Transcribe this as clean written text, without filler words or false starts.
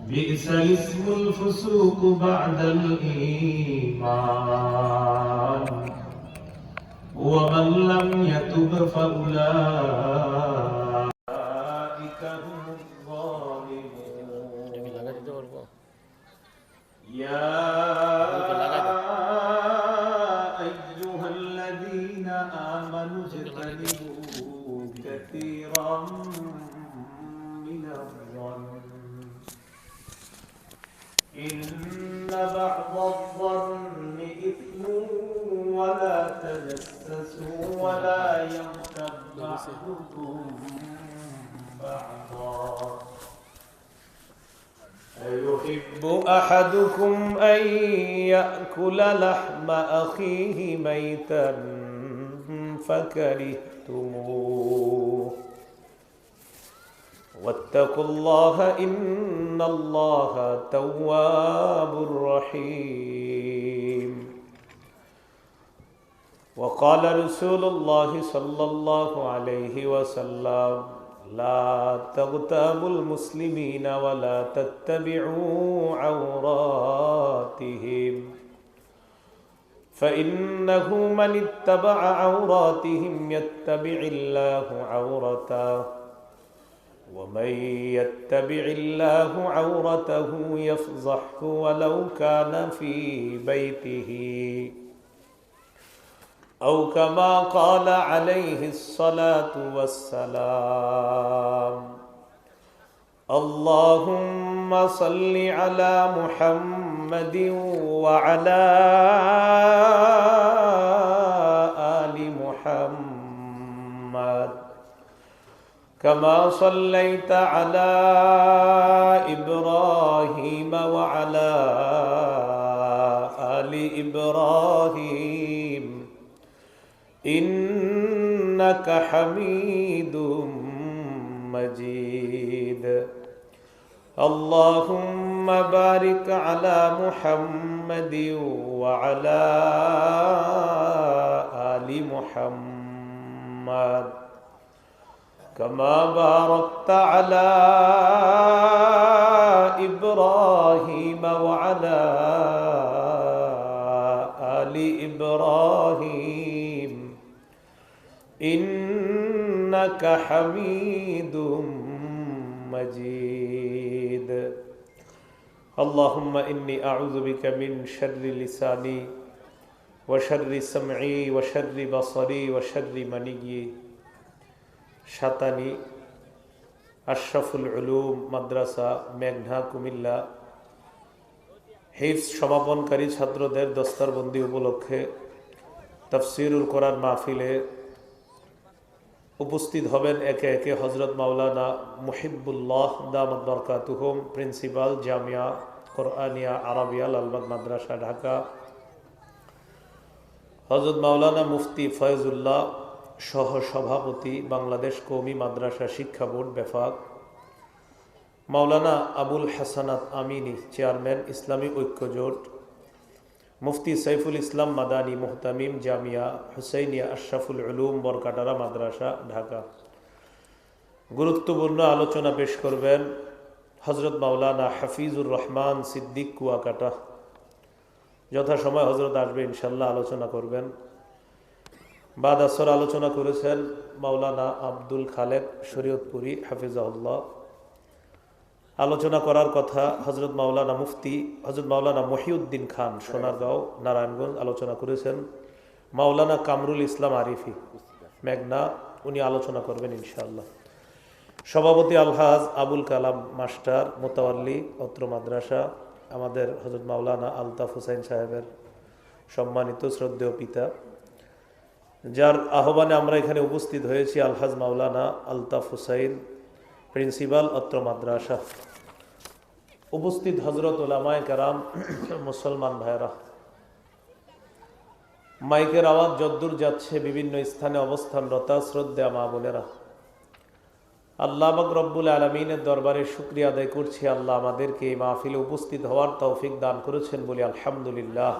بئس الاسم الفسوق بعد الإيمان ومن لم يتب فأولئك هم الظالمون يا أيها الذين آمنوا اجتنبوا كثيرا من الظن إن بعض الظن إثم ولا تجسسوا ولا يغتب بعضكم بعضا أيحب أحدكم أن يأكل لحم أخيه ميتا فكرهتموه واتقوا الله إن الله تواب رحيم وقال رسول الله صلى الله عليه وسلم لا تغتابوا المسلمين ولا تتبعوا عوراتهم فإنه من اتبع عوراتهم يتبع الله عورته ومن يتبع الله عورته يفضحه ولو كان في بيته أو كما قال عليه الصلاة والسلام اللهم صل على محمد وعلى آل محمد كما صليت على إبراهيم وعلى آل إبراهيم إنك حميد مجيد اللهم بارك على محمد وعلى آل محمد كما باركت على إبراهيم وعلى آل إبراهيم إنك حميد مجيد اللهم إني أعوذ بك من شر لساني وشر سمعي وشر بصري وشر مني শাতানি আশরাফুল উলুম মাদ্রাসা মেঘনা কুমিল্লা হিফজ সমাপনকারী ছাত্রদের দস্তারবন্দি উপলক্ষে তাফসীরুল কোরআন মাহফিলে উপস্থিত হবেন একে একে হযরত মাওলানা মুহিব্বুল্লাহ দামাত বরকাতুহুম প্রিন্সিপাল জামিয়া কোরআনিয়া আরাবিয়া লালবাগ মাদ্রাসা ঢাকা, হযরত মাওলানা মুফতি ফয়জুল্লাহ সহ সভাপতি বাংলাদেশ কওমি মাদ্রাসা শিক্ষা বোর্ড বেফাক, মাওলানা আবুল হাসানাত আমিনী চেয়ারম্যান ইসলামী ঐক্য জোট, মুফতি সাইফুল ইসলাম মাদানী মুহতামিম জামিয়া হুসাইনিয়া আশরাফুল উলুম বরকাটারা মাদ্রাসা ঢাকা। গুরুত্বপূর্ণ আলোচনা পেশ করবেন হযরত মাওলানা হাফিজুর রহমান সিদ্দিক কুয়াকাটা। যথাসময় হযরত আসবে ইনশাল্লাহ, আলোচনা করবেন। বাদ আসর আলোচনা করেছেন মাওলানা আব্দুল খালেক শরীয়তপুরি হাফিজাহুল্লাহ। আলোচনা করার কথা হযরত মাওলানা মুফতি হযরত মাওলানা মহিউদ্দিন খান সোনারগাঁও নারায়ণগঞ্জ। আলোচনা করেছেন মাওলানা কামরুল ইসলাম আরিফি মেঘনা, উনি আলোচনা করবেন ইনশাআল্লাহ। সভাপতি আলহাজ আবুল কালাম মাস্টার মোতাওয়াল্লি অত্র মাদ্রাসা, আমাদের হযরত মাওলানা আলতাফ হুসাইন সাহেবের সম্মানিত শ্রদ্ধেয় পিতা, যার আহ্বানে আমরা এখানে উপস্থিত হয়েছি। আলহাজ মাওলানা আলতাফ হুসাইন প্রিন্সিপাল অত্র মাদ্রাসা, উপস্থিত হযরত উলামায়ে কেরাম, মুসলমান ভাইরা, মাইকের আওয়াজ যদ্দূর যাচ্ছে বিভিন্ন স্থানে অবস্থানরত শ্রদ্ধা মা বোনেরা, আল্লাহ পাক রব্বুল আলামিনের দরবারে শুকরিয়া আদায় করছি। আল্লাহ আমাদেরকে এই মাহফিলে উপস্থিত হওয়ার তৌফিক দান করেছেন বলি আলহামদুলিল্লাহ।